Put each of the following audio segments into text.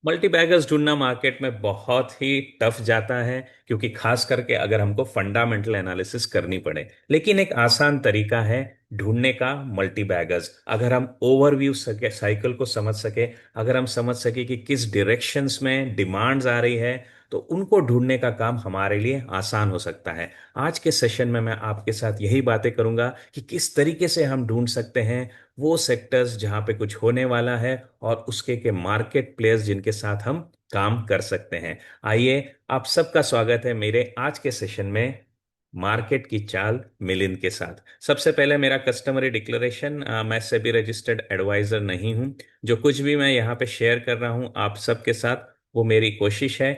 Multi beggars ढूंढना market में बहुत ही टफ जाता है, क्योंकि खास करके अगर हमको फंडामेंटल एनालिसिस करनी पड़े। लेकिन एक आसान तरीका है ढूंढने का मल्टी बैगर्स। अगर हम ओवरव्यू सके, साइकिल को समझ सके, अगर हम समझ सके कि किस डायरेक्शंस में डिमांड्स आ रही है, तो उनको ढूंढने का काम हमारे लिए आसान हो सकता है। आज के सेशन में मैं आपके साथ यही बातें करूंगा कि किस तरीके से हम ढूंढ सकते हैं वो सेक्टर्स जहां पे कुछ होने वाला है, और उसके के मार्केट प्लेयर्स जिनके साथ हम काम कर सकते हैं। आइए, आप सबका स्वागत है मेरे आज के सेशन में, मार्केट की चाल मिलिंद के साथ। सबसे पहले मेरा कस्टमरी डिक्लेरेशन, मैं सेबी रजिस्टर्ड एडवाइजर नहीं हूं। जो कुछ भी मैं यहाँ पे शेयर कर रहा हूं आप सबके साथ, वो मेरी कोशिश है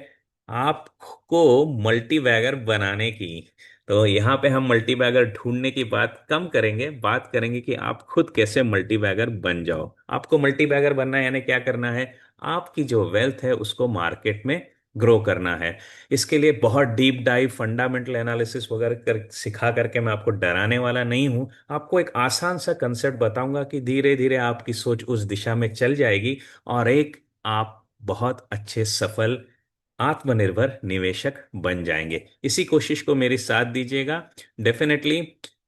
आपको मल्टी बैगर बनाने की। तो यहाँ पे हम मल्टी बैगर ढूंढने की बात कम करेंगे, बात करेंगे कि आप खुद कैसे मल्टी बैगर बन जाओ। आपको मल्टी बैगर बनना है यानी क्या करना है? आपकी जो वेल्थ है उसको मार्केट में ग्रो करना है। इसके लिए बहुत डीप डाइव फंडामेंटल एनालिसिस वगैरह सिखा करके मैं आपको डराने वाला नहीं हूं। आपको एक आसान सा कंसेप्ट बताऊंगा कि धीरे धीरे आपकी सोच उस दिशा में चल जाएगी, और एक आप बहुत अच्छे सफल आत्मनिर्भर निवेशक बन जाएंगे। इसी कोशिश को मेरी साथ दीजिएगा। डेफिनेटली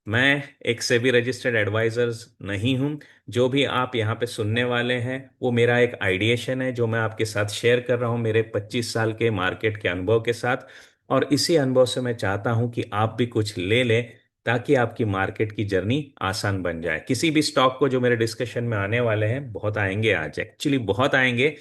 मैं एक सेबी रजिस्टर्ड एडवाइजर्स नहीं हूं। जो भी आप यहाँ पे सुनने वाले हैं वो मेरा एक आइडिएशन है, जो मैं आपके साथ शेयर कर रहा हूँ मेरे 25 साल के मार्केट के अनुभव के साथ। और इसी अनुभव से मैं चाहता हूँ कि आप भी कुछ ले लें, ताकि आपकी मार्केट की जर्नी आसान बन जाए। किसी भी स्टॉक को जो मेरे डिस्कशन में आने वाले हैं, बहुत आएंगे आज, एक्चुअली बहुत आएंगे,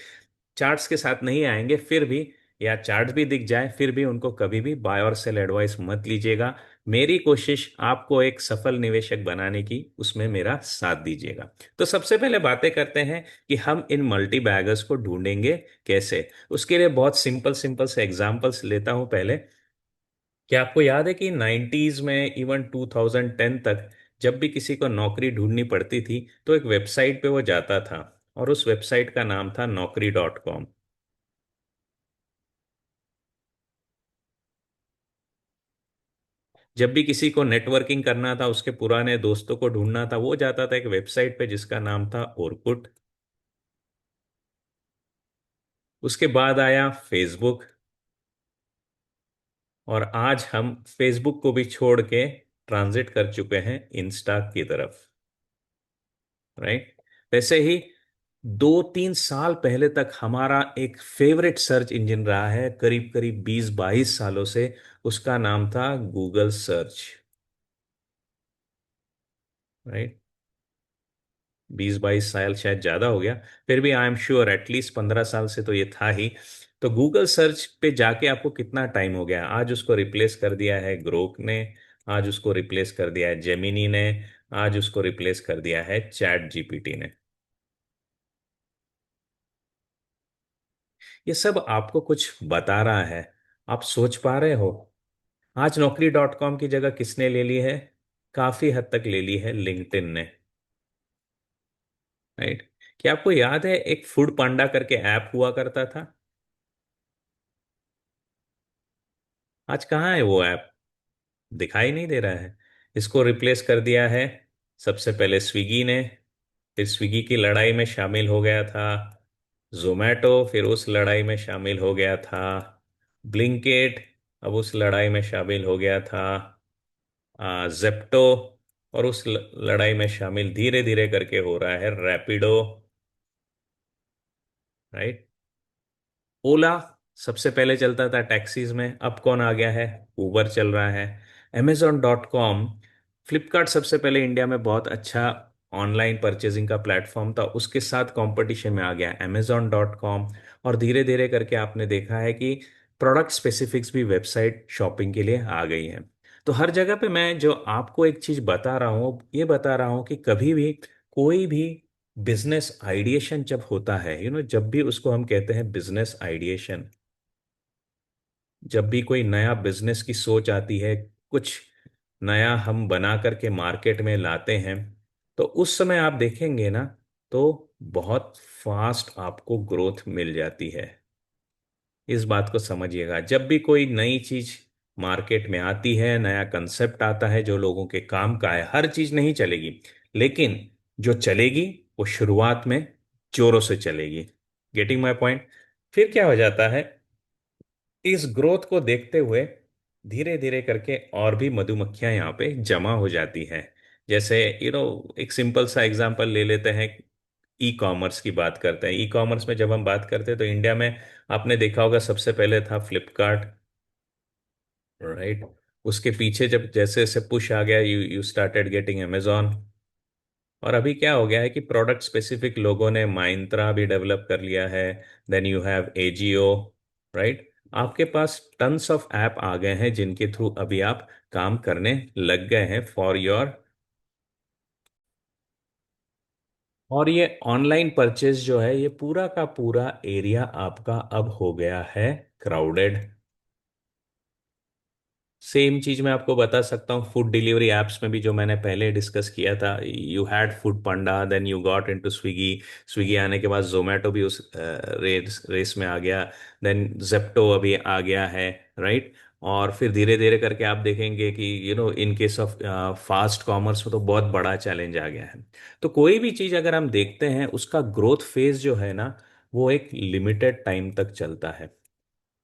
चार्ट्स के साथ नहीं आएंगे फिर भी, या चार्ट भी दिख जाए फिर भी, उनको कभी भी बाय और सेल एडवाइस मत लीजिएगा। मेरी कोशिश आपको एक सफल निवेशक बनाने की, उसमें मेरा साथ दीजिएगा। तो सबसे पहले बातें करते हैं कि हम इन मल्टी बैगर्स को ढूंढेंगे कैसे। उसके लिए बहुत सिंपल सिंपल से एग्जांपल्स लेता हूं पहले। क्या आपको याद है कि 90s में, इवन 2010 तक, जब भी किसी को नौकरी ढूंढनी पड़ती थी तो एक वेबसाइट पे वो जाता था, और उस वेबसाइट का नाम था Naukri.com। जब भी किसी को नेटवर्किंग करना था, उसके पुराने दोस्तों को ढूंढना था, वो जाता था एक वेबसाइट पे जिसका नाम था ओरकुट। उसके बाद आया फेसबुक, और आज हम फेसबुक को भी छोड़ के ट्रांजिट कर चुके हैं इंस्टा की तरफ। राइट। वैसे ही 2-3 साल पहले तक हमारा एक फेवरेट सर्च इंजन रहा है, करीब करीब 20-22 सालों से। उसका नाम था गूगल सर्च। राइट। 20-22 साल शायद ज्यादा हो गया, फिर भी आई एम श्योर एटलीस्ट 15 साल से तो ये था ही। तो गूगल सर्च पे जाके आपको कितना टाइम हो गया? आज उसको रिप्लेस कर दिया है ग्रोक ने, आज उसको रिप्लेस कर दिया है जेमिनी ने, आज उसको रिप्लेस कर दिया है चैट जीपीटी ने। ये सब आपको कुछ बता रहा है? आप सोच पा रहे हो? आज Naukri.com की जगह किसने ले ली है? काफी हद तक ले ली है लिंक्डइन ने। राइट। क्या आपको याद है एक फूड पांडा करके ऐप हुआ करता था? आज कहाँ है वो ऐप? दिखाई नहीं दे रहा है। इसको रिप्लेस कर दिया है सबसे पहले स्विगी ने, फिर स्विगी की लड़ाई में शामिल हो गया था जोमेटो, फिर उस लड़ाई में शामिल हो गया था ब्लिंकेट, अब उस लड़ाई में शामिल हो गया था जेप्टो, और उस लड़ाई में शामिल धीरे धीरे करके हो रहा है रैपिडो। राइट। ओला सबसे पहले चलता था टैक्सीज में, अब कौन आ गया है? उबर चल रहा है। Amazon.com, फ्लिपकार्ट सबसे पहले इंडिया में बहुत अच्छा ऑनलाइन परचेजिंग का प्लेटफॉर्म था, उसके साथ कंपटीशन में आ गया Amazon.com। और धीरे धीरे करके आपने देखा है कि प्रोडक्ट स्पेसिफिक्स भी वेबसाइट शॉपिंग के लिए आ गई हैं। तो हर जगह पे मैं जो आपको एक चीज बता रहा हूँ, ये बता रहा हूँ कि कभी भी कोई भी बिजनेस आइडिएशन जब होता है, जब भी उसको हम कहते हैं बिजनेस आइडिएशन, जब भी कोई नया बिजनेस की सोच आती है, कुछ नया हम बना करके मार्केट में लाते हैं, तो उस समय आप देखेंगे ना, तो बहुत फास्ट आपको ग्रोथ मिल जाती है। इस बात को समझिएगा। जब भी कोई नई चीज मार्केट में आती है, नया कंसेप्ट आता है जो लोगों के काम का है, हर चीज नहीं चलेगी, लेकिन जो चलेगी वो शुरुआत में जोरों से चलेगी। Getting my point? फिर क्या हो जाता है, इस ग्रोथ को देखते हुए धीरे धीरे करके और भी मधुमक्खियां यहाँ पे जमा हो जाती हैं। जैसे एक सिंपल सा एग्जांपल ले लेते हैं, ई कॉमर्स की बात करते हैं। ई कॉमर्स में जब हम बात करते हैं तो इंडिया में आपने देखा होगा सबसे पहले था फ्लिपकार्ट, राइट। उसके पीछे जब जैसे जैसे पुश आ गया, you you started getting Amazon. और अभी क्या हो गया है कि प्रोडक्ट स्पेसिफिक लोगों ने माइंत्रा भी डेवलप कर लिया है। Then you have AJIO, right. आपके पास टन्स ऑफ ऐप आ गए हैं जिनके थ्रू अभी आप काम करने लग गए हैं फॉर योर। और ये ऑनलाइन परचेज जो है, ये पूरा का पूरा एरिया आपका अब हो गया है क्राउडेड। सेम चीज मैं आपको बता सकता हूँ फूड डिलीवरी एप्स में भी, जो मैंने पहले डिस्कस किया था। You had Foodpanda, then you got into Swiggy. Swiggy आने के बाद जोमेटो भी उस रेस में आ गया। देन जेप्टो अभी आ गया है, राइट। और फिर धीरे धीरे करके आप देखेंगे कि इन केस ऑफ फास्ट कॉमर्स में तो बहुत बड़ा चैलेंज आ गया है। तो कोई भी चीज अगर हम देखते हैं, उसका ग्रोथ फेज जो है ना, वो एक लिमिटेड टाइम तक चलता है।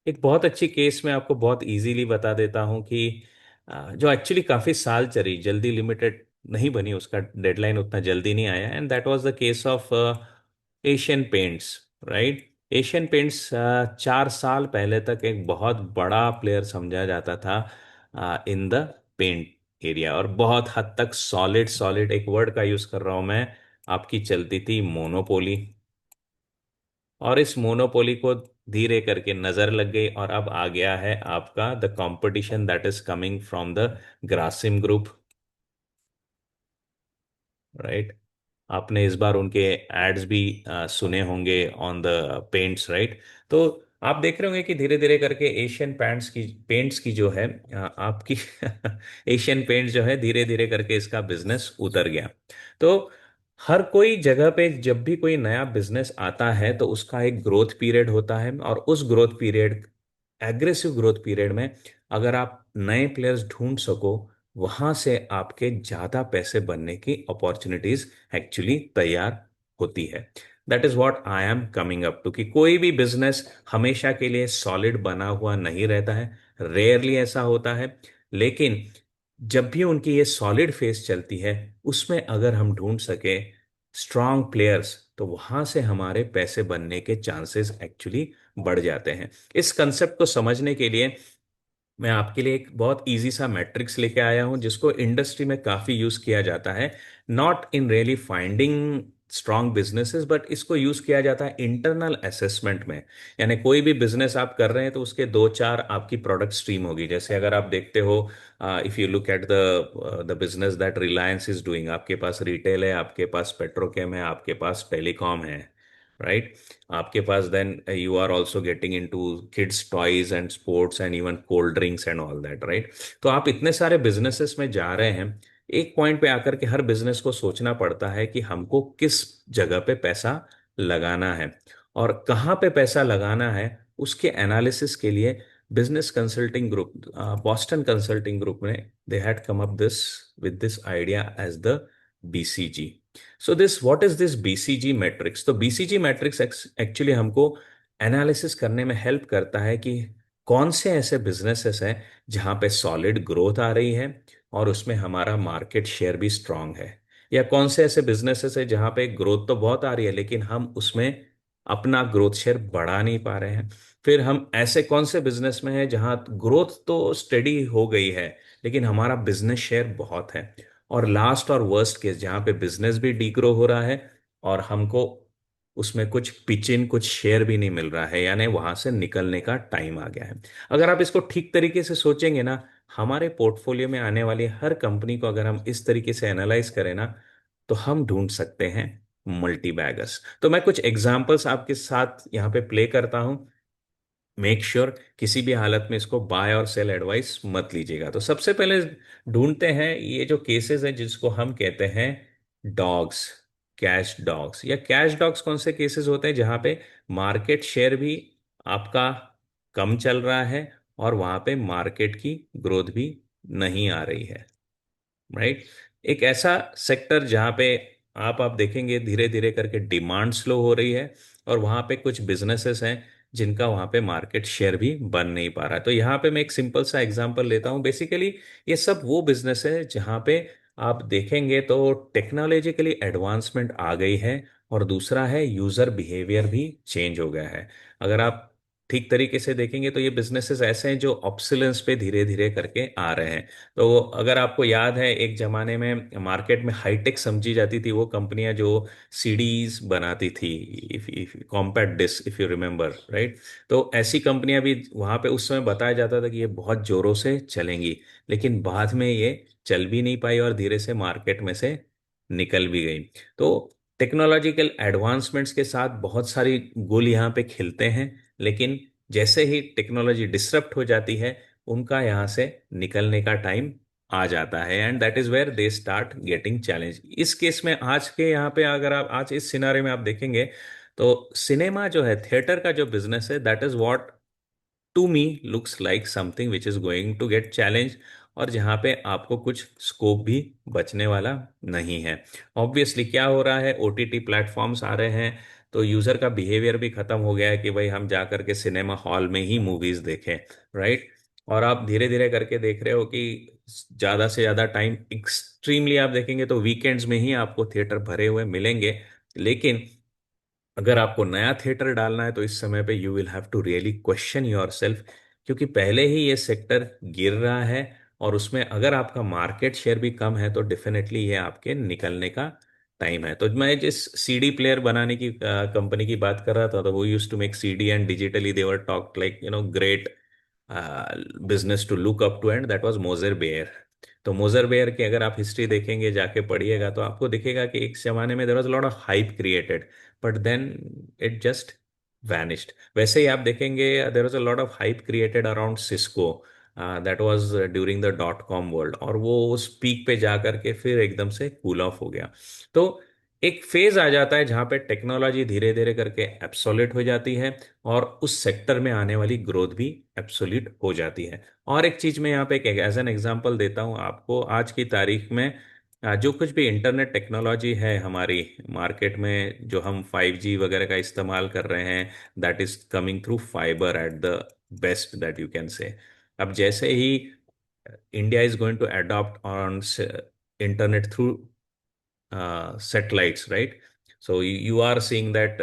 एक बहुत अच्छी केस में आपको बहुत इजीली बता देता हूं कि जो एक्चुअली काफी साल चली, जल्दी लिमिटेड नहीं बनी, उसका डेडलाइन उतना जल्दी नहीं आया, and that was the case of Asian paints, right. Asian paints 4 साल पहले तक एक बहुत बड़ा प्लेयर समझा जाता था इन द पेंट एरिया, और बहुत हद तक सॉलिड सॉलिड, एक वर्ड का यूज कर रहा हूं मैं, आपकी चलती थी मोनोपोली। और इस मोनोपोली को धीरे करके नजर लग गई, और अब आ गया है आपका the competition that is coming from the Grasim group, right. आपने इस बार उनके एड्स भी सुने होंगे ऑन द पेंट्स, राइट। तो आप देख रहे होंगे कि धीरे धीरे करके एशियन पेंट्स की जो है आपकी एशियन पेंट्स जो है, धीरे धीरे करके इसका बिजनेस उतर गया। तो हर कोई जगह पे जब भी कोई नया बिजनेस आता है तो उसका एक ग्रोथ पीरियड होता है, और उस growth period, aggressive growth period में, अगर आप नए प्लेयर्स ढूंढ सको, वहां से आपके ज्यादा पैसे बनने की अपॉर्चुनिटीज एक्चुअली तैयार होती है। That is what I am coming up to, कि कोई भी बिजनेस हमेशा के लिए सॉलिड बना हुआ नहीं रहता है, रेयरली ऐसा होता है। लेकिन जब भी उनकी ये सॉलिड फेस चलती है, उसमें अगर हम ढूंढ सके स्ट्रांग प्लेयर्स, तो वहां से हमारे पैसे बनने के चांसेस एक्चुअली बढ़ जाते हैं। इस कंसेप्ट को समझने के लिए मैं आपके लिए एक बहुत इजी सा मैट्रिक्स लेके आया हूं, जिसको इंडस्ट्री में काफी यूज किया जाता है। Not in really finding strong businesses, but इसको यूज किया जाता है इंटरनल असेसमेंट में। यानी कोई भी बिजनेस आप कर रहे हैं तो उसके दो चार आपकी प्रोडक्ट स्ट्रीम होगी। जैसे अगर आप देखते हो, if you look at the business that Reliance is doing, आपके पास रिटेल है, आपके पास पेट्रोकेम है, आपके पास टेलीकॉम है, राइट। आपके पास then you are also getting into kids toys and sports and even cold drinks and all that, right. तो आप इतने सारे बिजनेसेस में जा रहे हैं, एक पॉइंट पे आकर के हर बिजनेस को सोचना पड़ता है कि हमको किस जगह पे पैसा लगाना है और कहाँ पे पैसा लगाना है। उसके एनालिसिस के लिए business consulting group, Boston Consulting Group ने, they had come up this with this idea as the BCG. So this what is this BCG matrix? तो बीसीजी मैट्रिक्स एक्चुअली हमको एनालिसिस करने में हेल्प करता है कि कौन से ऐसे बिजनेसेस हैं जहां पे सॉलिड ग्रोथ आ रही है और उसमें हमारा मार्केट शेयर भी स्ट्रांग है, या कौन से ऐसे बिजनेसेस है जहां पे ग्रोथ तो बहुत आ रही है लेकिन हम उसमें अपना ग्रोथ शेयर बढ़ा नहीं पा रहे हैं। फिर हम ऐसे कौन से बिजनेस में हैं जहां ग्रोथ तो स्टेडी हो गई है लेकिन हमारा बिजनेस शेयर बहुत है। और लास्ट और वर्स्ट केस, जहां पे बिजनेस भी डीग्रो हो रहा है और हमको उसमें कुछ पिच इन, कुछ शेयर भी नहीं मिल रहा है, यानी वहां से निकलने का टाइम आ गया है। अगर आप इसको ठीक तरीके से सोचेंगे ना, हमारे पोर्टफोलियो में आने वाली हर कंपनी को अगर हम इस तरीके से एनालाइज करें ना, तो हम ढूंढ सकते हैं मल्टी बैगर्स। तो मैं कुछ एग्जांपल्स आपके साथ यहाँ पे प्ले करता हूं। मेक श्योर किसी भी हालत में इसको बाय और सेल एडवाइस मत लीजिएगा। तो सबसे पहले ढूंढते हैं ये जो केसेस हैं जिसको हम कहते हैं डॉग्स, कैश डॉग्स। या कैश डॉग्स कौन से केसेस होते हैं जहां पे मार्केट शेयर भी आपका कम चल रहा है और वहां पे मार्केट की ग्रोथ भी नहीं आ रही है, राइट। एक ऐसा सेक्टर जहां पे आप देखेंगे धीरे धीरे करके डिमांड स्लो हो रही है और वहां पे कुछ बिजनेसेस हैं जिनका वहां पे मार्केट शेयर भी बन नहीं पा रहा है। तो यहाँ पे मैं एक सिंपल सा एग्जांपल लेता हूँ। बेसिकली ये सब वो बिजनेस है जहाँ पे आप देखेंगे तो टेक्नोलॉजिकली एडवांसमेंट आ गई है, और दूसरा है यूजर बिहेवियर भी चेंज हो गया है। अगर आप ठीक तरीके से देखेंगे तो ये बिजनेसेस ऐसे हैं जो ऑब्सोलेंस पे धीरे धीरे करके आ रहे हैं। तो अगर आपको याद है, एक जमाने में मार्केट में हाईटेक समझी जाती थी वो कंपनियां जो सीडीज बनाती थी, if compact disc, if you remember right. तो ऐसी कंपनियां भी वहां पे उस समय बताया जाता था कि ये बहुत जोरों से चलेंगी, लेकिन बाद में ये चल भी नहीं पाई और धीरे से मार्केट में से निकल भी गई। तो टेक्नोलॉजिकल एडवांसमेंट्स के साथ बहुत सारी गुल यहाँ पे खिलते हैं, लेकिन जैसे ही टेक्नोलॉजी डिसरप्ट हो जाती है, उनका यहाँ से निकलने का टाइम आ जाता है, and that is where they start getting challenge. इस केस में आज के यहाँ पे अगर आप आज इस सिनारे में आप देखेंगे तो सिनेमा जो है, थिएटर का जो बिजनेस है, that is what to me looks like something which is going to get challenge, और जहाँ पे आपको कुछ स्कोप भी बचने वाला नहीं है। ऑब्वियसली क्या हो रहा है, ओटीटी प्लेटफॉर्म्स आ रहे हैं, तो यूजर का बिहेवियर भी खत्म हो गया है कि भाई हम जा करके सिनेमा हॉल में ही मूवीज देखें, राइट। और आप धीरे धीरे करके देख रहे हो कि ज्यादा से ज्यादा टाइम एक्सट्रीमली आप देखेंगे तो वीकेंड्स में ही आपको थिएटर भरे हुए मिलेंगे। लेकिन अगर आपको नया थिएटर डालना है तो इस समय पे you will have to really question your self, क्योंकि पहले ही ये सेक्टर गिर रहा है, और उसमें अगर आपका मार्केट शेयर भी कम है तो डेफिनेटली ये आपके निकलने का टाइम है। तो मैं जिस सीडी प्लेयर बनाने की कंपनी की बात कर रहा था, तो वो use to make CD and digitally they were talk like great business to look up to, and that was Moser Baer. तो मोजर बेयर की अगर आप हिस्ट्री देखेंगे, जाके पढ़िएगा, तो आपको दिखेगा कि एक जमाने में there was lot of hype created, but then it just vanished. वैसे ही आप देखेंगे there was a lot of hype created around Cisco, that was during the dot com world, और वो उस पीक पे जा करके फिर एकदम से कूल ऑफ हो गया। तो एक फेज आ जाता है जहां पे टेक्नोलॉजी धीरे धीरे करके एब्सोल्यूट हो जाती है, और उस सेक्टर में आने वाली ग्रोथ भी एब्सोल्यूट हो जाती है। और एक चीज मैं यहाँ पे एक एज एन एग्जांपल देता हूँ आपको, आज की तारीख में जो कुछ भी इंटरनेट टेक्नोलॉजी है हमारी मार्केट में, जो हम 5G वगैरह का इस्तेमाल कर रहे हैं, that is coming through fibre at the best that you can say. अब जैसे ही India is going to adopt on internet through satellites, right? So you are seeing that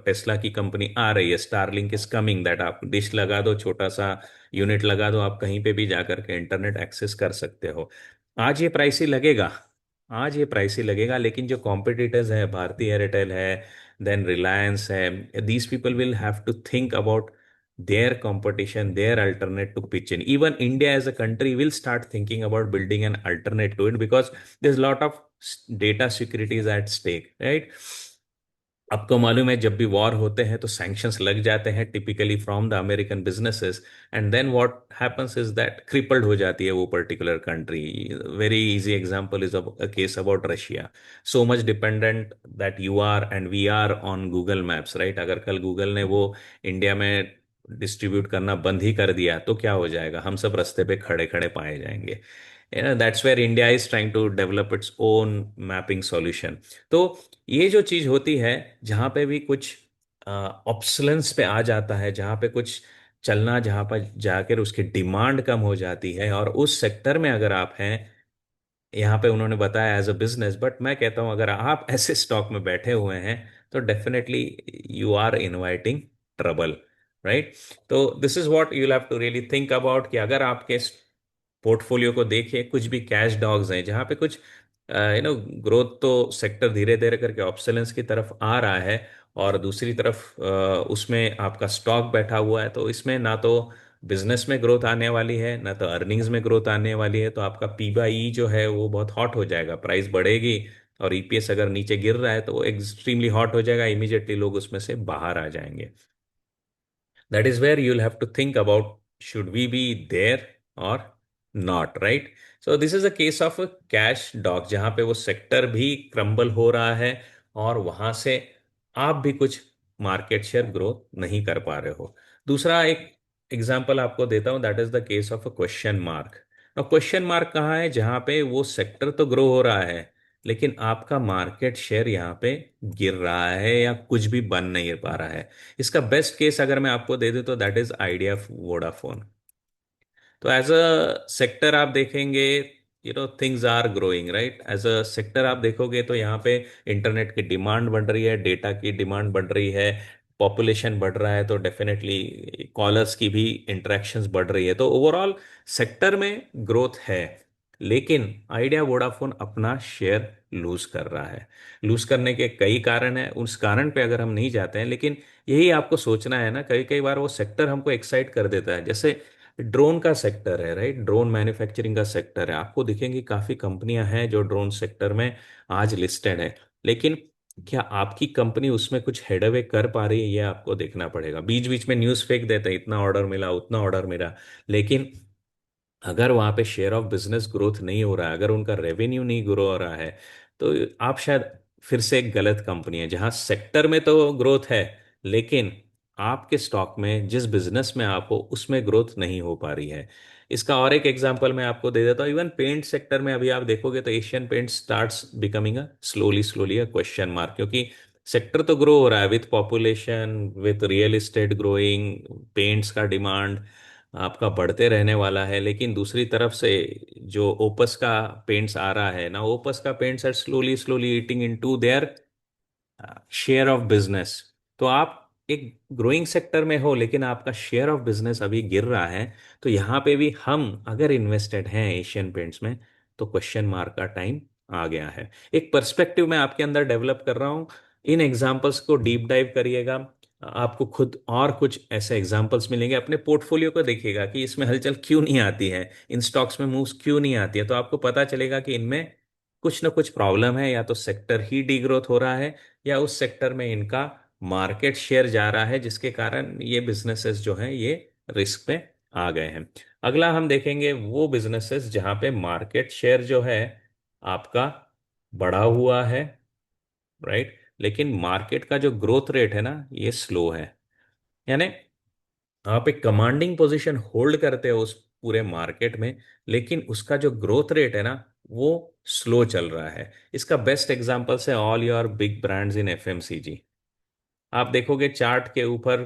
Tesla की कंपनी आ रही है, स्टारलिंक इज कमिंग, दैट आप dish लगा दो, छोटा सा यूनिट लगा दो, आप कहीं पे भी जा करके इंटरनेट एक्सेस कर सकते हो। आज ये प्राइसी लगेगा, आज ये प्राइसी लगेगा, लेकिन जो कॉम्पिटिटर्स हैं, भारती एयरटेल है, देन रिलायंस है, these people will have to think about their competition, their alternate to pitch in. Even India as a country will start thinking about building an alternate to it, because there's a lot of data security is at stake, right? आपको मालूम है जब भी war होते हैं तो sanctions लग जाते हैं typically from the American businesses, and then what happens is that crippled हो जाती है वो particular country. Very easy example is a case about Russia, so much dependent that you are and we are on Google maps, right. अगर कल Google ने वो India में distribute करना बंद ही कर दिया तो क्या हो जाएगा, हम सब रास्ते पे खड़े खड़े पाए जाएंगे। That's where India is trying to develop its own mapping solution. तो ये जो चीज होती है, जहाँ पे भी कुछ ऑब्सलेंस पे आ जाता है, जहाँ पे कुछ चलना, जहाँ पर जाकर उसकी डिमांड कम हो जाती है, और उस सेक्टर में अगर आप हैं, यहाँ पे उन्होंने बताया एज अ बिजनेस, बट मैं कहता हूँ अगर आप ऐसे स्टॉक में बैठे हुए हैं तो definitely you are inviting trouble, right. तो this is what you have to really think about, कि अगर आपके पोर्टफोलियो को देखिए, कुछ भी कैश डॉग्स हैं जहाँ पे कुछ ग्रोथ, तो सेक्टर धीरे धीरे करके ऑब्सोलेंस की तरफ आ रहा है, और दूसरी तरफ उसमें आपका स्टॉक बैठा हुआ है, तो इसमें ना तो बिजनेस में ग्रोथ आने वाली है, ना तो अर्निंग्स में ग्रोथ आने वाली है, तो आपका पी बाई ई जो है वो बहुत हॉट हो जाएगा, प्राइस बढ़ेगी, और ईपीएस अगर नीचे गिर रहा है तो वो एक्सट्रीमली हॉट हो जाएगा, इमीडिएटली लोग उसमें से बाहर आ जाएंगे। That is where you'll have to think about, should we be there or not, right? So this is a case of a cash dog, जहां पे वो सेक्टर भी क्रम्बल हो रहा है, और वहां से आप भी कुछ मार्केट शेयर ग्रोथ नहीं कर पा रहे हो। दूसरा एक एग्जांपल आपको देता हूं, that is the case of a question mark. Question mark कहाँ है, जहां पे वो सेक्टर तो ग्रो हो रहा है, लेकिन आपका मार्केट शेयर यहाँ पे गिर रहा है या कुछ भी बन नहीं पा रहा है। इसका बेस्ट केस अगर मैं आपको दे दूं तो दैट इज आइडिया वोडाफोन। तो एज अ सेक्टर आप देखेंगे, things are growing right. As a sector आप देखोगे तो यहाँ पे इंटरनेट की डिमांड बढ़ रही है, डेटा की डिमांड बढ़ रही है, पॉपुलेशन बढ़ रहा है, तो डेफिनेटली कॉलर्स की भी इंटरेक्शंस बढ़ रही है, तो ओवरऑल सेक्टर में ग्रोथ है। लेकिन आइडिया वोडाफोन अपना शेयर लूज कर रहा है। लूज करने के कई कारण हैं, उस कारण पे अगर हम नहीं जाते हैं, लेकिन यही आपको सोचना है ना, कई कई बार वो सेक्टर हमको एक्साइट कर देता है। जैसे ड्रोन का सेक्टर है राइट, ड्रोन मैन्युफैक्चरिंग का सेक्टर है, आपको दिखेंगे काफी कंपनियां हैं जो ड्रोन सेक्टर में आज लिस्टेड है। लेकिन क्या आपकी कंपनी उसमें कुछ हेड अवे कर पा रही है, ये आपको देखना पड़ेगा। बीच बीच में न्यूज़ फेंक देते हैं, इतना ऑर्डर मिला, उतना ऑर्डर मिला, लेकिन अगर वहां पे शेयर ऑफ बिजनेस ग्रोथ नहीं हो रहा है, अगर उनका रेवेन्यू नहीं ग्रो हो रहा है, तो आप शायद फिर से एक गलत कंपनी है। जहां सेक्टर में तो ग्रोथ है, लेकिन आपके स्टॉक में जिस बिजनेस में आप हो उसमें ग्रोथ नहीं हो पा रही है। इसका और एक एग्जांपल मैं आपको दे देता हूँ। इवन पेंट सेक्टर में अभी आप देखोगे तो Asian Paint starts becoming a slowly slowly a question mark, क्योंकि सेक्टर तो ग्रो हो रहा है with population, with real estate growing, paints का डिमांड आपका बढ़ते रहने वाला है। लेकिन दूसरी तरफ से जो ओपस का पेंट्स आ रहा है ना, ओपस का paints are slowly slowly eating into their share of business. तो आप एक ग्रोइंग सेक्टर में हो, लेकिन आपका शेयर ऑफ बिजनेस अभी गिर रहा है। तो यहाँ पे भी हम अगर इन्वेस्टेड हैं एशियन पेंट्स में, तो क्वेश्चन मार्क का टाइम आ गया है। एक पर्सपेक्टिव मैं आपके अंदर डेवलप कर रहा हूँ, इन एग्जाम्पल्स को डीप डाइव करिएगा। आपको खुद और कुछ ऐसे एग्जाम्पल्स मिलेंगे, अपने पोर्टफोलियो को देखिएगा कि इसमें हलचल क्यों नहीं आती है, इन स्टॉक्स में मूव्स क्यों नहीं आती है, तो आपको पता चलेगा कि इनमें कुछ ना कुछ प्रॉब्लम है। या तो सेक्टर ही डीग्रोथ हो रहा है, या उस सेक्टर में इनका मार्केट शेयर जा रहा है, जिसके कारण ये बिजनेसेस जो हैं ये रिस्क पे आ गए हैं। अगला हम देखेंगे वो बिजनेसेस जहां पे मार्केट शेयर जो है आपका बढ़ा हुआ है राइट, लेकिन मार्केट का जो ग्रोथ रेट है ना ये स्लो है। यानी आप एक कमांडिंग पोजीशन होल्ड करते हो उस पूरे मार्केट में, लेकिन उसका जो ग्रोथ रेट है ना वो स्लो चल रहा है। इसका बेस्ट एग्जांपल्स है all your big brands in FMCG. आप देखोगे चार्ट के ऊपर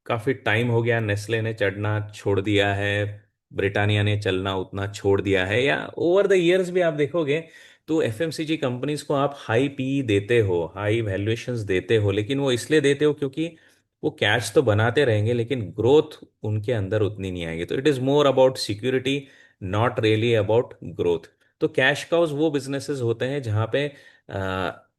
काफी टाइम हो गया नेस्ले ने चढ़ना छोड़ दिया है, ब्रिटानिया ने चलना उतना छोड़ दिया है, या ओवर द इयर्स भी आप देखोगे तो एफएमसीजी कंपनीज को आप हाई पी देते हो, हाई वैल्यूएशंस देते हो, लेकिन वो इसलिए देते हो क्योंकि वो कैश तो बनाते रहेंगे, लेकिन ग्रोथ उनके अंदर उतनी नहीं आएगी। तो it is more about security, not really about growth. तो कैश काउज वो बिजनेसेस होते हैं जहाँ पे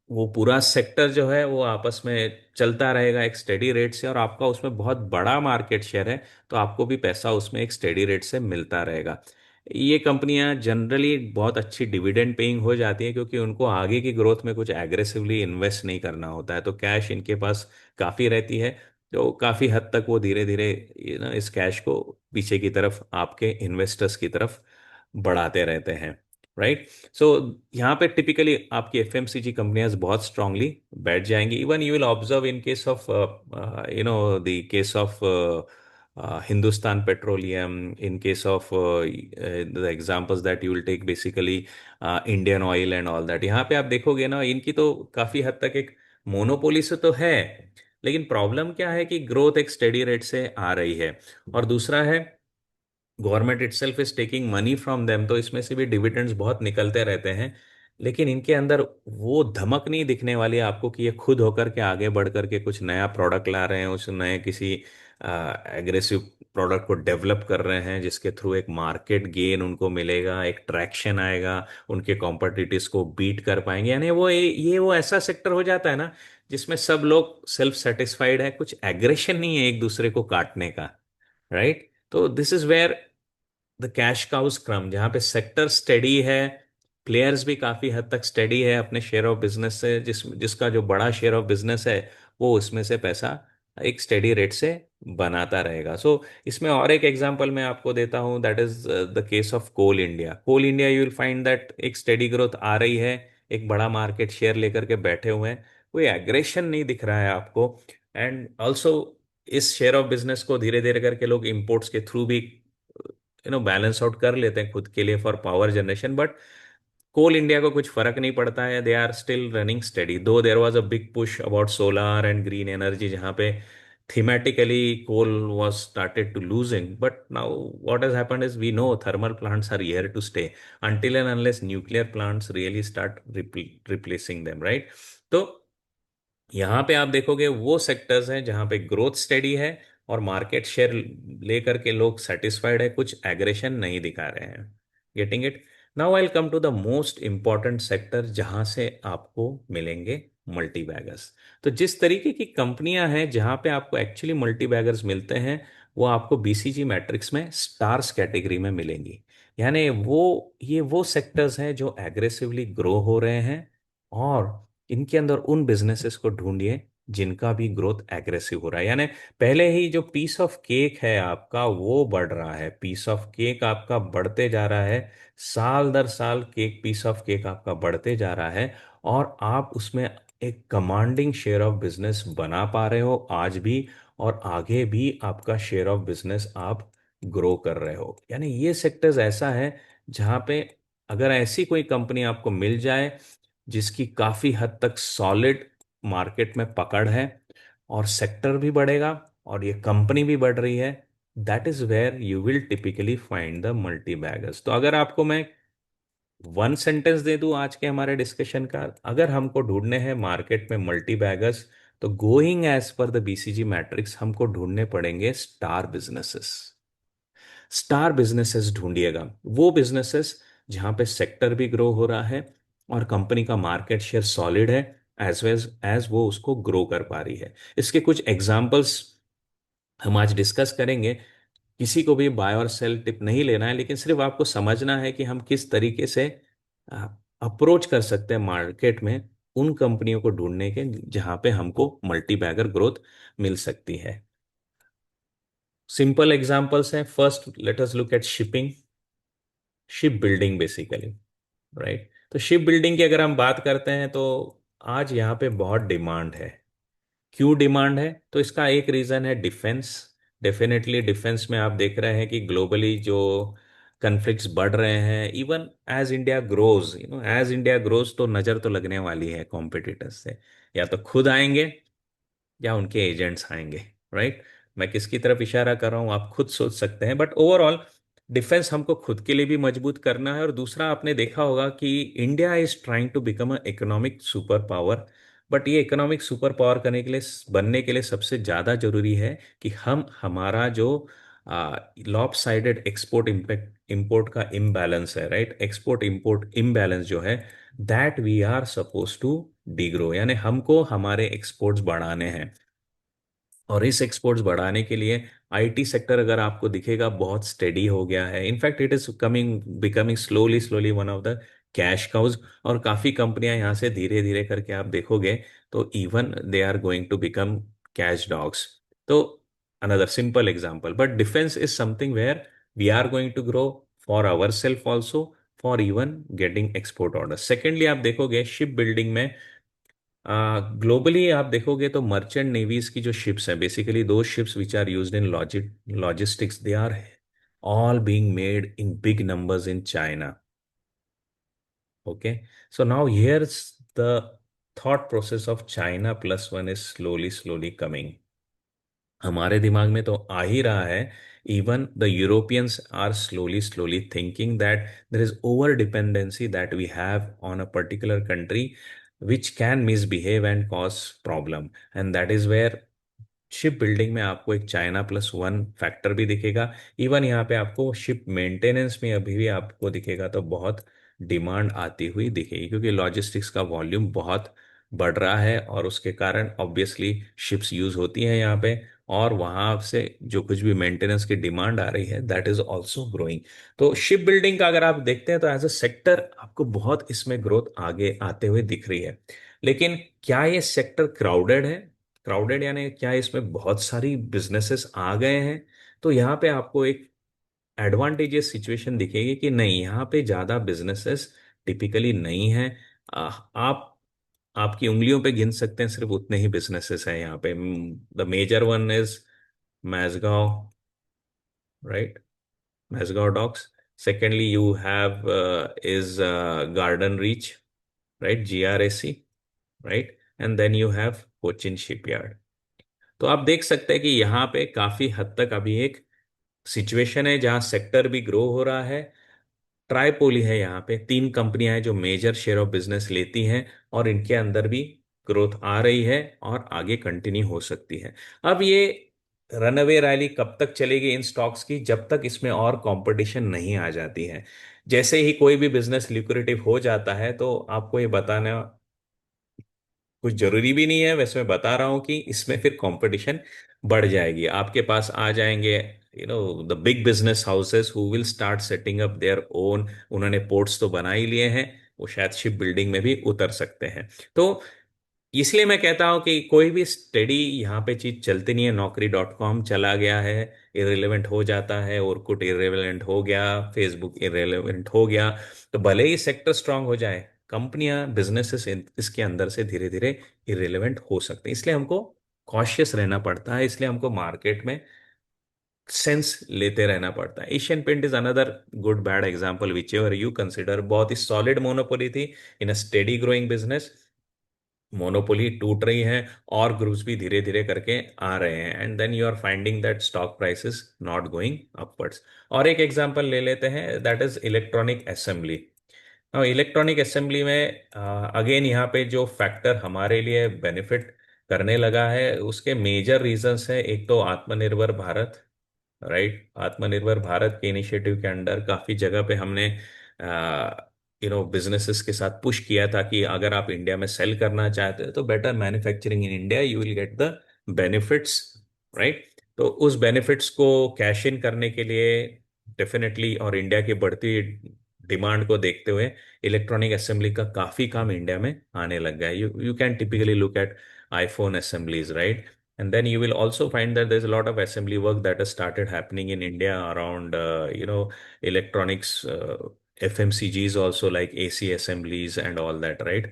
वो पूरा सेक्टर जो है वो आपस में चलता रहेगा एक स्टेडी रेट से, और आपका उसमें बहुत बड़ा मार्केट शेयर है, तो आपको भी पैसा उसमें एक स्टेडी रेट से मिलता रहेगा। ये कंपनियां जनरली बहुत अच्छी डिविडेंड पेइंग हो जाती हैं, क्योंकि उनको आगे की ग्रोथ में कुछ एग्रेसिवली इन्वेस्ट नहीं करना होता है, तो कैश इनके पास काफ़ी रहती है। तो काफ़ी हद तक वो धीरे धीरे इस कैश को पीछे की तरफ आपके इन्वेस्टर्स की तरफ बढ़ाते रहते हैं राइट। सो यहाँ पे टिपिकली आपकी एफएमसीजी कंपनियां बहुत स्ट्रांगली बैठ जाएंगी। Even you will observe in case of the case of Hindustan Petroleum, in case of the examples that you will take basically Indian Oil and all that, यहाँ पे आप देखोगे ना इनकी तो काफी हद तक एक मोनोपोली से तो है, लेकिन प्रॉब्लम क्या है कि ग्रोथ एक स्टेडी रेट से आ रही है। और दूसरा है government itself is taking money from them, तो इसमें से भी डिविडेंड्स बहुत निकलते रहते हैं, लेकिन इनके अंदर वो धमक नहीं दिखने वाली है आपको कि ये खुद होकर के आगे बढ़ करके कुछ नया प्रोडक्ट ला रहे हैं, उस नए किसी एग्रेसिव प्रोडक्ट को डेवलप कर रहे हैं, जिसके थ्रू एक मार्केट गेन उनको मिलेगा, एक ट्रैक्शन आएगा, उनके कॉम्पिटिटर्स को बीट कर पाएंगे। यानी वो ये वो ऐसा सेक्टर हो जाता है ना जिसमें सब लोग सेल्फ सेटिस्फाइड है, कुछ एग्रेशन नहीं है एक दूसरे को काटने का राइट। तो this is where the cash cows क्रम, जहाँ पे सेक्टर स्टेडी है, प्लेयर्स भी काफी हद तक स्टेडी है अपने शेयर ऑफ बिजनेस से, जिसका जो बड़ा शेयर ऑफ बिजनेस है वो उसमें से पैसा एक स्टेडी रेट से बनाता रहेगा। सो इसमें और एक एग्जांपल मैं आपको देता हूँ, that is the case of Coal India. Coal India you will find that एक स्टेडी ग्रोथ आ रही है, एक बड़ा मार्केट शेयर लेकर के बैठे हुए हैं, कोई एग्रेशन नहीं दिख रहा है आपको। एंड ऑल्सो इस शेयर ऑफ बिजनेस को धीरे धीरे करके लोग इंपोर्ट्स के थ्रू भी बैलेंस आउट कर लेते हैं खुद के लिए for power generation, but Coal India को कुछ फर्क नहीं पड़ता है, they are still running steady, though there was a big push about solar and green energy जहाँ पे thematically coal was started to losing, but now what has happened is we know thermal plants are here to stay until and unless nuclear plants really start replacing them, right? तो यहाँ पे आप देखोगे वो sectors हैं जहाँ पे growth steady है और मार्केट शेयर लेकर के लोग सेटिस्फाइड है, कुछ एग्रेशन नहीं दिखा रहे हैं। Getting it? Now I come to the most important sector जहाँ से आपको मिलेंगे मल्टी बैगर्स। तो जिस तरीके की कंपनियां हैं जहाँ पे आपको एक्चुअली मल्टी बैगर्स मिलते हैं, वो आपको बीसीजी मैट्रिक्स में स्टार्स कैटेगरी में मिलेंगी। यानी वो सेक्टर्स हैं जो एग्रेसिवली ग्रो हो रहे हैं, और इनके अंदर उन बिजनेसेस को ढूंढिए जिनका भी ग्रोथ एग्रेसिव हो रहा है। यानी पहले ही जो पीस ऑफ केक है आपका वो बढ़ रहा है, पीस ऑफ केक आपका बढ़ते जा रहा है, साल दर साल केक पीस ऑफ केक आपका बढ़ते जा रहा है, और आप उसमें एक कमांडिंग शेयर ऑफ बिजनेस बना पा रहे हो आज भी, और आगे भी आपका शेयर ऑफ बिजनेस आप ग्रो कर रहे हो। यानी ये सेक्टर्स ऐसा है जहाँ पे अगर ऐसी कोई कंपनी आपको मिल जाए जिसकी काफी हद तक सॉलिड मार्केट में पकड़ है, और सेक्टर भी बढ़ेगा और ये कंपनी भी बढ़ रही है, that is where you will typically find the multi baggers. तो अगर आपको मैं वन सेंटेंस दे दूं आज के हमारे डिस्कशन का, अगर हमको ढूंढने हैं मार्केट में मल्टी बैगर्स, तो going as per the BCG matrix हमको ढूंढने पड़ेंगे स्टार बिजनेसेस। स्टार बिजनेसेस ढूंढिएगा, वो बिजनेसेस जहां पे सेक्टर भी ग्रो हो रहा है और कंपनी का मार्केट शेयर सॉलिड है, एज वेज एज वो उसको ग्रो कर पा रही है। इसके कुछ एग्जांपल्स हम आज डिस्कस करेंगे। किसी को भी बाय और सेल टिप नहीं लेना है, लेकिन सिर्फ आपको समझना है कि हम किस तरीके से अप्रोच कर सकते हैं मार्केट में उन कंपनियों को ढूंढने के जहां पे हमको मल्टी बैगर ग्रोथ मिल सकती है। सिंपल एग्जांपल्स हैं। First let us look at shipping, ship building basically, right? तो शिप बिल्डिंग की अगर हम बात करते हैं तो आज यहाँ पे बहुत डिमांड है। क्यों डिमांड है? तो इसका एक रीजन है डिफेंस। डेफिनेटली डिफेंस में आप देख रहे हैं कि ग्लोबली जो कन्फ्लिक्ट्स बढ़ रहे हैं, even as India grows, as India grows तो नजर तो लगने वाली है कॉम्पिटिटर्स से, या तो खुद आएंगे या उनके एजेंट्स आएंगे, राइट? मैं किसकी तरफ इशारा कर रहा हूं आप खुद सोच सकते हैं, बट ओवरऑल डिफेंस हमको खुद के लिए भी मजबूत करना है। और दूसरा, आपने देखा होगा कि India is trying to become a economic super power, but ये इकोनॉमिक सुपर पावर करने के लिए, बनने के लिए सबसे ज़्यादा जरूरी है कि हम हमारा जो lopsided export impact import का इम्बैलेंस है, राइट, एक्सपोर्ट इम्पोर्ट इम्बैलेंस जो है, that we are suppose to degrow. यानी हमको हमारे एक्सपोर्ट्स बढ़ाने हैं, और इस एक्सपोर्ट्स बढ़ाने के लिए आईटी सेक्टर अगर आपको दिखेगा बहुत स्टेडी हो गया है। In fact it is coming becoming slowly slowly one of the cash cows, और काफी कंपनियां यहाँ से धीरे धीरे करके आप देखोगे तो even they are going to become cash dogs. तो another simple example, but defence is something where we are going to grow for our self also, for even getting export order. Secondly आप देखोगे ship building में, globally आप देखोगे तो merchant navy's की जो ships हैं, बेसिकली दो ships which are used in logistics, they are all being made in big numbers in China. Okay, so now here's the thought process of China plus one is slowly slowly coming. हमारे दिमाग में तो आ ही रहा है। Even the Europeans are slowly slowly thinking that there is over dependency that we have on a particular country which can misbehave and cause problem, and that is where ship building में आपको एक China plus one factor भी दिखेगा। Even यहाँ पे आपको ship maintenance में अभी भी आपको दिखेगा तो बहुत डिमांड आती हुई दिखेगी, क्योंकि लॉजिस्टिक्स का वॉल्यूम बहुत बढ़ रहा है, और उसके कारण ऑब्वियसली शिप्स यूज होती हैं यहाँ पे, और वहाँ से जो कुछ भी मेंटेनेंस की डिमांड आ रही है दैट इज ऑल्सो ग्रोइंग। तो शिप बिल्डिंग का अगर आप देखते हैं तो एज अ सेक्टर आपको बहुत इसमें ग्रोथ आगे आते हुए दिख रही है। लेकिन क्या ये सेक्टर क्राउडेड है? क्राउडेड यानी क्या इसमें बहुत सारी बिजनेसेस आ गए हैं? तो यहाँ पे आपको एक एडवांटेजियस सिचुएशन दिखेगी कि नहीं, यहाँ पे ज़्यादा बिजनेसेस टिपिकली नहीं है। आप आपकी उंगलियों पे गिन सकते हैं, सिर्फ उतने ही बिजनेसेस हैं यहाँ पे। The major one is Mazagon, right, Mazagon docks. Secondly, you have is Garden Reach, right? GRAC, right? And then you have Cochin Shipyard. तो आप देख सकते हैं कि यहाँ पे काफी हद तक अभी एक सिचुएशन है जहाँ सेक्टर भी ग्रो हो रहा है। ट्राईपोली है, यहाँ पे तीन कंपनियां हैं जो मेजर शेयर ऑफ बिजनेस लेती हैं, और इनके अंदर भी ग्रोथ आ रही है और आगे कंटिन्यू हो सकती है। अब ये रनअवे रैली कब तक चलेगी इन स्टॉक्स की, जब तक इसमें और कंपटीशन नहीं आ जाती है। जैसे ही कोई भी बिजनेस लिक्विडेटिव हो जाता है तो आपको ये बताना कुछ जरूरी भी नहीं है, वैसे मैं बता रहा हूँ कि इसमें फिर कंपटीशन बढ़ जाएगी, आपके पास आ जाएंगे the big business houses who will start setting up their own. उन्होंने पोर्ट्स तो बना ही लिए हैं, वो शायद शिप बिल्डिंग में भी उतर सकते हैं। तो इसलिए मैं कहता हूं कि कोई भी स्टडी यहाँ पे चीज चलती नहीं है। Naukri.com चला गया है, इरेलीवेंट हो जाता है, और कुछ इरेलीवेंट हो गया, फेसबुक इरेलीवेंट हो गया, तो भले ही सेक्टर स्ट्रांग हो जाए, कंपनियां बिजनेसेस इसके अंदर से धीरे धीरे इरेलीवेंट हो सकते हैं। इसलिए हमको कॉशियस रहना पड़ता है, इसलिए हमको मार्केट में सेंस लेते रहना पड़ता है। Asian paint is another good bad example whichever you consider, बहुत ही सॉलिड मोनोपोली थी in a steady growing business. Monopoly टूट रही है और ग्रुप्स भी धीरे धीरे करके आ रहे हैं, and then you are finding that stock prices not going upwards. और एक एग्जांपल ले लेते हैं, that is electronic assembly. Electronic assembly में अगेन यहाँ पे जो फैक्टर हमारे लिए बेनिफिट करने लगा है उसके मेजर रीजंस है। एक तो आत्मनिर्भर भारत, राइट? आत्मनिर्भर भारत के इनिशिएटिव के अंडर काफी जगह पे हमने बिजनेसेस के साथ पुश किया था कि अगर आप इंडिया में सेल करना चाहते हो तो better manufacturing in India, you will get the benefits, right? तो उस बेनिफिट्स को कैश इन करने के लिए डेफिनेटली, और इंडिया की बढ़ती डिमांड को देखते हुए, इलेक्ट्रॉनिक असेंबली का काफी काम इंडिया में आने लग गया है। You can typically look at iPhone assemblies, right? And then you will also find that there's a lot of assembly work that has started happening in India around, electronics, FMCGs also, like AC assemblies and all that, right?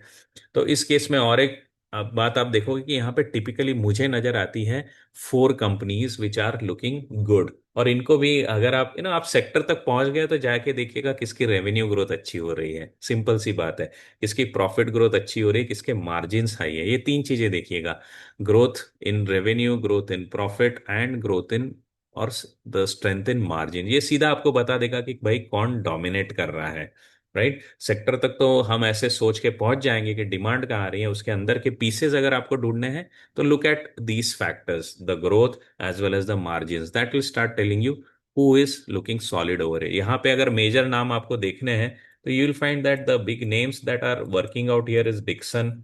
तो इस case में और एक बात आप देखोगे कि यहाँ पे टिपिकली मुझे नजर आती है four companies which are looking good. और इनको भी अगर आप आप सेक्टर तक पहुंच गए तो जाके देखिएगा किसकी रेवेन्यू ग्रोथ अच्छी हो रही है, सिंपल सी बात है। किसकी प्रॉफिट ग्रोथ अच्छी हो रही है, किसके मार्जिन्स हाई है, ये तीन चीजें देखिएगा। Growth in revenue, growth in profit, and growth in और द स्ट्रेंथ इन मार्जिन, ये सीधा आपको बता देगा कि भाई कौन डोमिनेट कर रहा है, राइट? सेक्टर तक तो हम ऐसे सोच के पहुंच जाएंगे कि डिमांड कहाँ आ रही है, उसके अंदर के पीसेस अगर आपको ढूंढने हैं तो look at these factors, the growth as well as the margins, that will start telling you who is looking solid over है। यहाँ पे अगर मेजर नाम आपको देखने हैं तो you will find that the big names that are working out here is Dixon.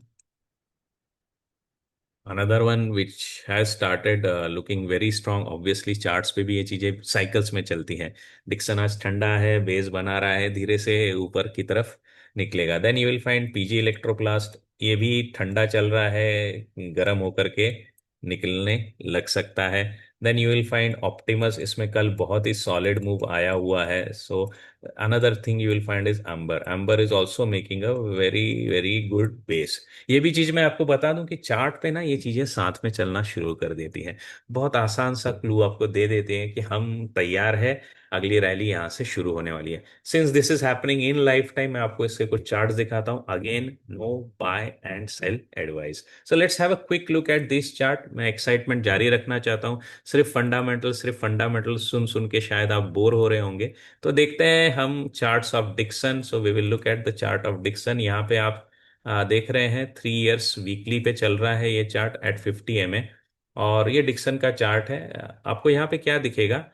Another one which has started looking very strong, obviously charts पे भी ये चीजें साइकिल्स में चलती हैं। डिक्सन आज ठंडा है, बेस बना रहा है, धीरे से ऊपर की तरफ निकलेगा। Then you will find PG Electroplast, ये भी ठंडा चल रहा है, गर्म होकर के निकलने लग सकता है। Then you will find Optimus, इसमें कल बहुत ही सॉलिड मूव आया हुआ है। So another thing you will find is Amber, Amber is also making a very very good base. ये भी चीज मैं आपको बता दूं कि चार्ट पे ना ये चीजें साथ में चलना शुरू कर देती हैं, बहुत आसान सा क्लू आपको दे देते हैं कि हम तैयार है, अगली रैली यहाँ से शुरू होने वाली है। Since this is happening in life time, मैं आपको इससे कुछ चार्ट्स दिखाता हूँ। Again, no buy and sell advice. So let's have a quick look at this chart. मैं एक्साइटमेंट जारी रखना चाहता हूँ। सिर्फ फंडामेंटल सुन सुन के शायद आप बोर हो रहे होंगे, तो देखते हैं हम charts of Dixon. So we will look at the chart of Dixon. यहाँ पे आप देख रहे हैं 3 इयर्स वीकली पे चल रहा है ये चार्ट एट 50 MA, और ये डिक्सन का चार्ट है। आपको यहाँ पे क्या दिखेगा,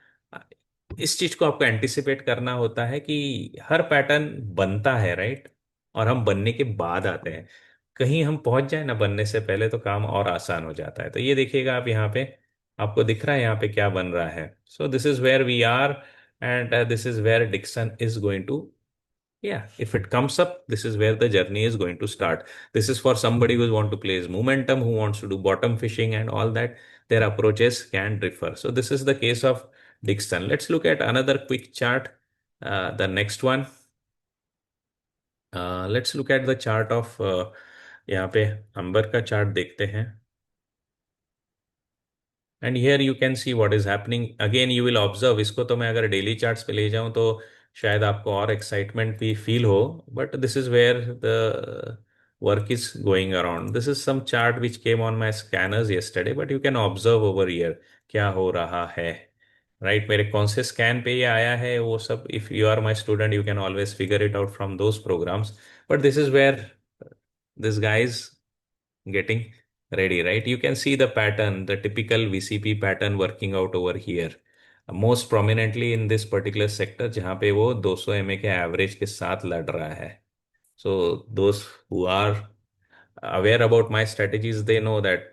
इस चीज को आपको एंटिसिपेट करना होता है कि हर पैटर्न बनता है, राइट? और हम बनने के बाद आते हैं, कहीं हम पहुंच जाए ना बनने से पहले तो काम और आसान हो जाता है। तो ये देखिएगा आप यहाँ पे, आपको दिख रहा है यहाँ पे क्या बन रहा है। So this is where we are, and this is where Dixon is going to, yeah, if it comes up, this is where the journey is going to start. This is for somebody who want to place momentum, who wants to do bottom fishing and all that. Their approaches can differ. So this is the case of Dixon. Let's look at another quick chart. The next one. Let's look at the chart of यहाँ पे अंबर का chart देखते हैं। And here you can see what is happening. Again you will observe, इसको तो मैं अगर daily charts पे ले जाऊं तो शायद आपको और एक्साइटमेंट भी फील हो, but this is where the work is going around. This is some chart which came on my scanners yesterday, but you can observe over year क्या हो रहा है. राइट, मेरे कौन से स्कैन पे ये आया है वो सब, if you are my student you can always figure it out from those programs. But this is where this guys getting ready, right? You can see the pattern, the typical VCP pattern working out over here. Most prominently in this particular sector जहाँ पे वो 200 MA के average के साथ लड़ रहा है. So those who are aware about my strategies, they know that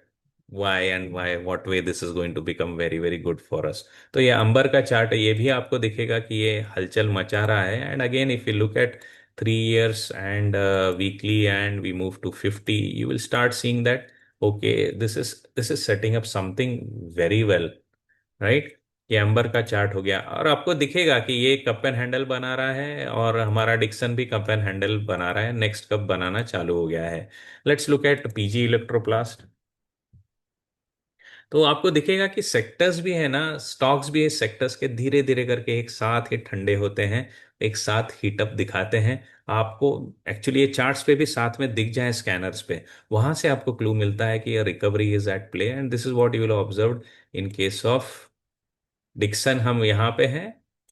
why and why what way this is going to become very very good for us. तो ये अंबर का चार्ट है, ये भी आपको दिखेगा कि ये हलचल मचा रहा है. And again if you look at 3 years and weekly and we move to 50, you will start seeing that okay, this is setting up something very well, right. ये अंबर का चार्ट हो गया, और आपको दिखेगा कि ये कप एंड हैंडल बना रहा है और हमारा डिक्सन भी कप एंड हैंडल बना रहा है, नेक्स्ट कप बनाना चालू हो गया है. Let's look at PG Electroplast. तो आपको दिखेगा कि सेक्टर्स भी है ना, स्टॉक्स भी है सेक्टर्स के, धीरे धीरे करके एक साथ ही ठंडे होते हैं, एक साथ हीटअप दिखाते हैं. आपको एक्चुअली ये चार्ट्स पे भी साथ में दिख जाए स्कैनर्स पे, वहां से आपको क्लू मिलता है कि ये recovery is at play. And this is what you will observe in case of Dixon. हम यहाँ पे हैं,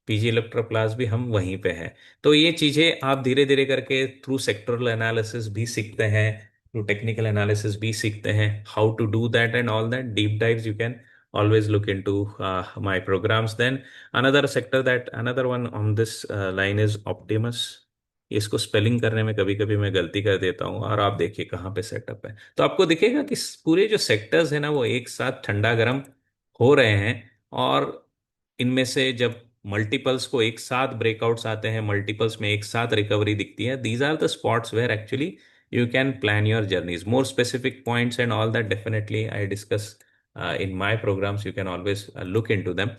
पीजी इलेक्ट्रोप्लास भी हम वहीं पे हैं. तो ये चीजें आप धीरे धीरे करके थ्रू सेक्टरल एनालिसिस भी सीखते हैं, थ्रू टेक्निकल एनालिसिस भी सीखते हैं. How to do that and all that deep dives you can always look into my programs. Then another one on this line is Optimus. इसको स्पेलिंग करने में कभी कभी मैं गलती कर देता हूँ, और आप देखिए कहाँ पे सेटअप है. तो आपको दिखेगा कि पूरे जो सेक्टर्स है ना वो एक साथ ठंडा गर्म हो रहे हैं. और इनमें से जब मल्टीपल्स को एक साथ ब्रेकआउट्स आते हैं, मल्टीपल्स में एक साथ रिकवरी दिखती है, these are the spots where actually you can plan your journeys. More specific points and all that definitely I discuss in my programs. You can always look into them.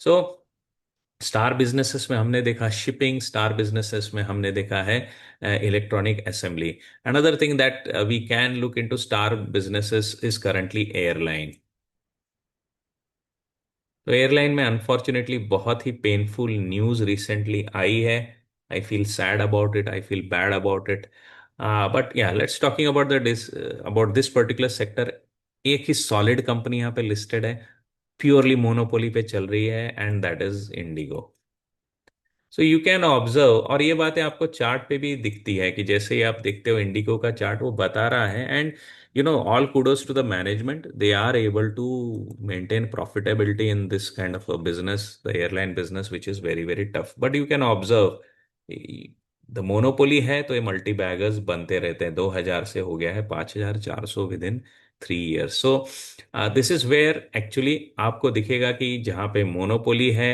So star businesses में हमने देखा shipping, star businesses में हमने देखा है electronic assembly. Another thing that we can look into star businesses is currently airline. तो airline में unfortunately बहुत ही पेनफुल न्यूज़ रिसेंटली आई है. I feel sad about it, I feel bad about it. But yeah let's talking about the this about this particular sector. एक ही solid company यहाँ पे लिस्टेड है, प्योरली मोनोपोली पे चल रही है, and that is Indigo. So you can observe, और ये बातें आपको चार्ट पे भी दिखती है कि जैसे ही आप देखते हो इंडिगो का चार्ट वो बता रहा है. And you know all kudos to the management, they are able to maintain profitability in this kind of a business, the airline business which is very very tough. But you can observe the monopoly है तो ये multi beggars बनते रहते हैं. 2000 से हो गया है 5400 within 3 years. So this is where actually आपको दिखेगा कि जहाँ पे मोनोपोली है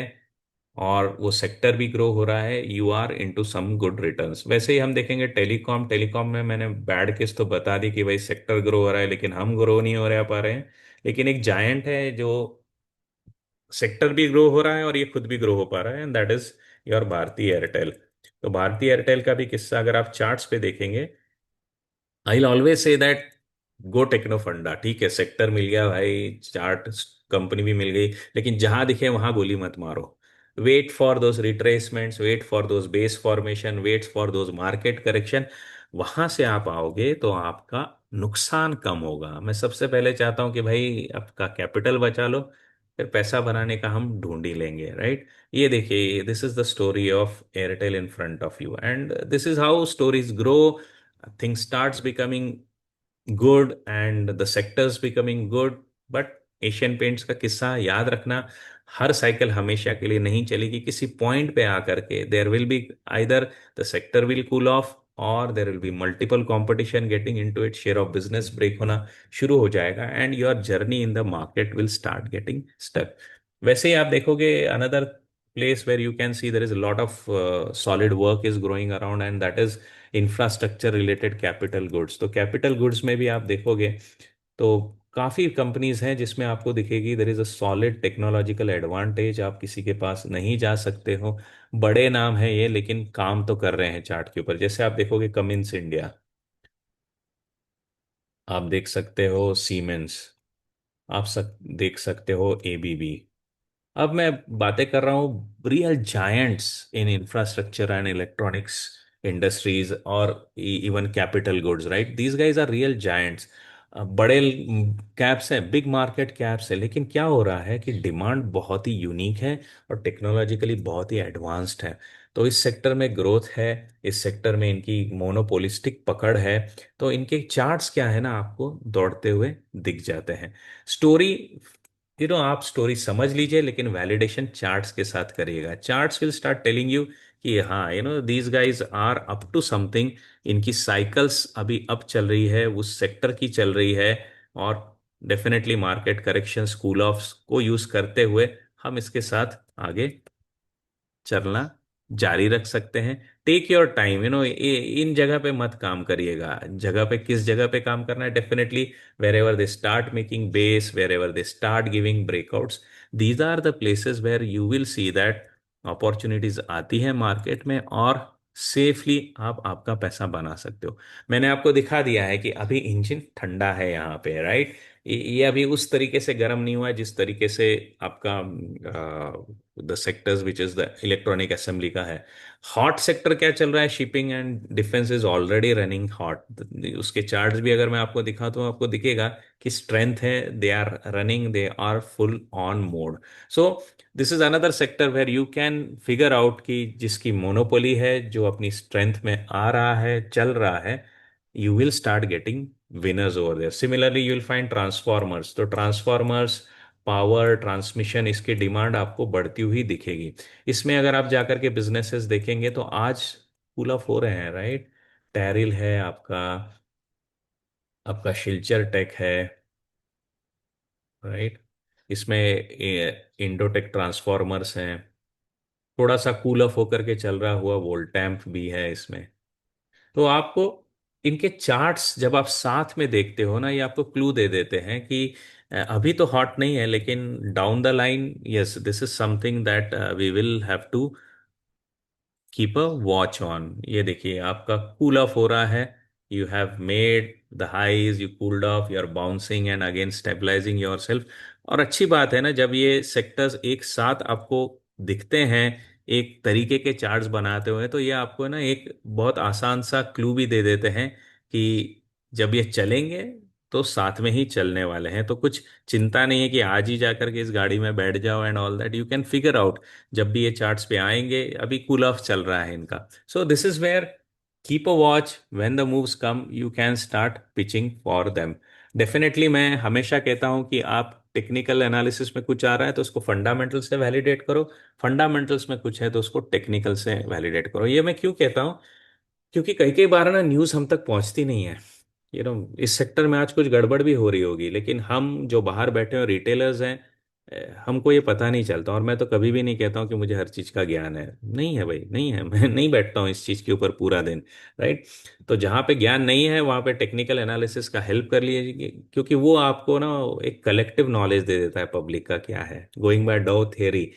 और वो सेक्टर भी ग्रो हो रहा है, you are into some good returns. वैसे ही हम देखेंगे टेलीकॉम. टेलीकॉम में मैंने बैड केस तो बता दी कि भाई सेक्टर ग्रो हो रहा है लेकिन हम ग्रो नहीं हो रहा पा रहे हैं. लेकिन एक जायंट है जो सेक्टर भी ग्रो हो रहा है और ये खुद भी ग्रो हो पा रहा है, and that is your Bharti Airtel. तो भारती एयरटेल का भी किस्सा अगर आप चार्ट्स पे देखेंगे, I always say that go techno funda. ठीक है, सेक्टर मिल गया भाई, चार्ट कंपनी भी मिल गई, लेकिन जहां दिखे वहां गोली मत मारो. Wait for those retracements, wait for those base formation, wait for those market correction. वहां से आप आओगे तो आपका नुकसान कम होगा. मैं सबसे पहले चाहता हूं कि भाई आपका कैपिटल बचा लो, फिर पैसा बनाने का हम ढूंढ ही लेंगे, राइट. ये देखिए, this is the story of Airtel in front of you, and this is how stories grow. Things starts becoming good and the sectors becoming good. But Asian paints का किस्सा याद रखना, हर साइकिल हमेशा के लिए नहीं चलेगी. किसी पॉइंट पे आकर के there will be either the sector will cool off और there will be multiple competition getting into it, share of business break होना शुरू हो जाएगा, and your journey in the market will start getting stuck. वैसे ही आप देखोगे another place where you can see there is a lot of solid work is growing around, and that is infrastructure related capital goods. तो capital goods में भी आप देखोगे तो काफ़ी कंपनीज हैं जिसमें आपको दिखेगी there is a solid technological advantage. आप किसी के पास नहीं जा सकते हो. बड़े नाम हैं ये, लेकिन काम तो कर रहे हैं चार्ट के ऊपर. जैसे आप देखोगे कमिंस इंडिया, आप देख सकते हो सीमेंस, आप देख सकते हो एबीबी, अब मैं बातें कर रहा हूँ real giants in infrastructure and electronics industries और even capital goods, right? These guys are real giants. बड़े कैप्स हैं, बिग मार्केट कैप्स है, लेकिन क्या हो रहा है कि डिमांड बहुत ही यूनिक है और टेक्नोलॉजिकली बहुत ही एडवांस्ड है। तो इस सेक्टर में ग्रोथ है, इस सेक्टर में इनकी मोनोपोलिस्टिक पकड़ है। तो इनके चार्ट्स क्या है ना, आपको दौड़ते हुए दिख जाते हैं। स्टोरी, आप स्टोरी समझ लीजिए, लेकिन वैलिडेशन चार्ट्स के साथ करिएगा। Charts will start telling you कि हाँ, these guys are up to something. इनकी साइकिल्स अभी अप चल रही है, उस सेक्टर की चल रही है। और definitely market correction cool off को यूज करते हुए हम इसके साथ आगे चलना जारी रख सकते हैं। टेक योर टाइम, इन जगह पे मत काम करिएगा। जगह पे, किस जगह पे काम करना है, definitely wherever they start making base, wherever they start giving breakouts, these are the places where you will see that opportunities आती है मार्केट में, और सेफली आप आपका पैसा बना सकते हो। मैंने आपको दिखा दिया है कि अभी इंजन ठंडा है यहाँ पे, राइट? ये अभी उस तरीके से गर्म नहीं हुआ है जिस तरीके से आपका the sectors which is the electronic assembly का है। हॉट सेक्टर क्या चल रहा है? Shipping and defence is already running hot. उसके चार्ट्स भी अगर मैं आपको दिखा तो आपको दिखेगा कि स्ट्रेंथ है, they are running, they are full on mode. So this is another sector where you can figure out कि जिसकी मोनोपोली है, जो अपनी स्ट्रेंथ में आ रहा है, चल रहा है, you will start getting winners over there. Similarly, you will find transformers, तो ट्रांसफॉर्मर्स, पावर ट्रांसमिशन, इसकी डिमांड आपको बढ़ती हुई दिखेगी। इसमें अगर आप जाकर के बिजनेसेस देखेंगे तो आज कूल ऑफ हो रहे हैं, राइट? टैरिल है आपका, आपका शिल्चर टेक है, राइट? इसमें इंडोटेक ट्रांसफॉर्मर्स हैं। थोड़ा सा कूल ऑफ होकर के चल रहा हुआ वोल्टैम्प भी है इसमें। तो आपको इनके चार्ट्स जब आप साथ में देखते हो ना, ये आपको क्लू दे देते हैं कि अभी तो हॉट नहीं है, लेकिन down the line, yes, this is something that we will have to keep a watch on. ये देखिए आपका कूल ऑफ हो रहा है। You have made the highs, you cooled off, you are bouncing and again stabilising yourself. और अच्छी बात है ना, जब ये सेक्टर्स एक साथ आपको दिखते हैं, एक तरीके के चार्ट्स बनाते हुए, तो ये आपको ना एक बहुत आसान सा क्लू भी दे देते हैं कि जब ये चलेंगे तो साथ में ही चलने वाले हैं। तो कुछ चिंता नहीं है कि आज ही जाकर के इस गाड़ी में बैठ जाओ and all that, you can figure out जब भी ये चार्ट्स पे आएंगे। अभी कूल ऑफ चल रहा है इनका। So this is where keep a watch, when the moves come you can start pitching for them. Definitely मैं हमेशा कहता हूं कि आप टेक्निकल एनालिसिस में कुछ आ रहा है तो उसको फंडामेंटल से वैलिडेट करो, फंडामेंटल्स में कुछ है तो उसको टेक्निकल से वैलिडेट करो। ये मैं क्यों कहता हूं? क्योंकि कई कई बार ना न्यूज़ हम तक पहुंचती नहीं है। इस सेक्टर में आज कुछ गड़बड़ भी हो रही होगी, लेकिन हम जो बाहर बैठे हैं रिटेलर्स हैं, हमको ये पता नहीं चलता। और मैं तो कभी भी नहीं कहता हूँ कि मुझे हर चीज़ का ज्ञान है, नहीं है भाई, नहीं है। मैं नहीं बैठता हूँ इस चीज़ के ऊपर पूरा दिन, राइट? तो जहाँ पे ज्ञान नहीं है वहाँ पे टेक्निकल एनालिसिस का हेल्प कर लीजिए, क्योंकि वो आपको ना एक कलेक्टिव नॉलेज दे देता है पब्लिक का क्या है। गोइंग बाय डाउ theory,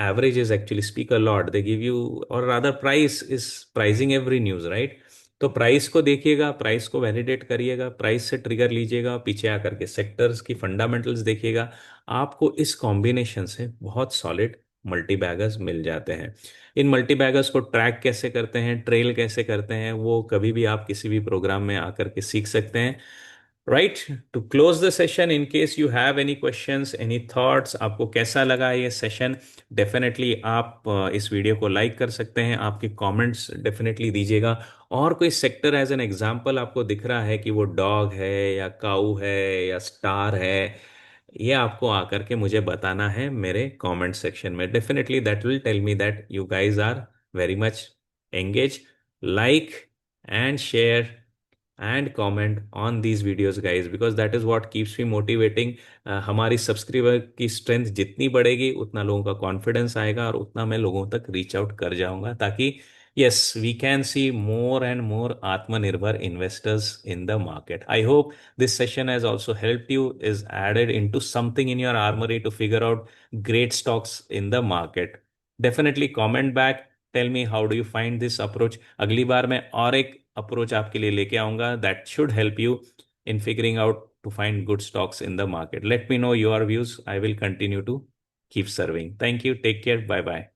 averages actually speak a lot. They give you, or rather price is pricing every news, right? तो प्राइस को देखिएगा, प्राइस को वैलिडेट करिएगा, प्राइस से ट्रिगर लीजिएगा, पीछे आकर के सेक्टर्स की फंडामेंटल्स देखिएगा। आपको इस कॉम्बिनेशन से बहुत सॉलिड मल्टी बैगर्स मिल जाते हैं। इन मल्टी बैगर्स को ट्रैक कैसे करते हैं, ट्रेल कैसे करते हैं, वो कभी भी आप किसी भी प्रोग्राम में आकर के सीख सकते हैं। Right, to close the session, in case you have any questions, any thoughts, आपको कैसा लगा ये सेशन? डेफिनेटली आप इस वीडियो को लाइक कर सकते हैं, आपके कमेंट्स डेफिनेटली दीजिएगा। और कोई सेक्टर एज एन एग्जांपल आपको दिख रहा है कि वो डॉग है या काऊ है या स्टार है, ये आपको आकर के मुझे बताना है मेरे कमेंट सेक्शन में। Definitely that will tell me that you guys are very much engage. Like and share and comment on these videos guys, because that is what keeps me motivating। हमारी सब्सक्राइबर की strength जितनी बढ़ेगी उतना लोगों का confidence आएगा और उतना मैं लोगों तक रीच आउट कर जाऊंगा, ताकि yes we can see more and more atmanirbhar investors in the market। I hope this session has also helped you, is added into something in your armory to figure out great stocks in the market। Definitely comment back, tell me how do you find this approach. अगली बार मैं और एक approach आपके लिए लेके आऊंगा that should help you in figuring out to find good stocks in the market. Let me know your views, I will continue to keep serving. Thank you, take care, bye bye.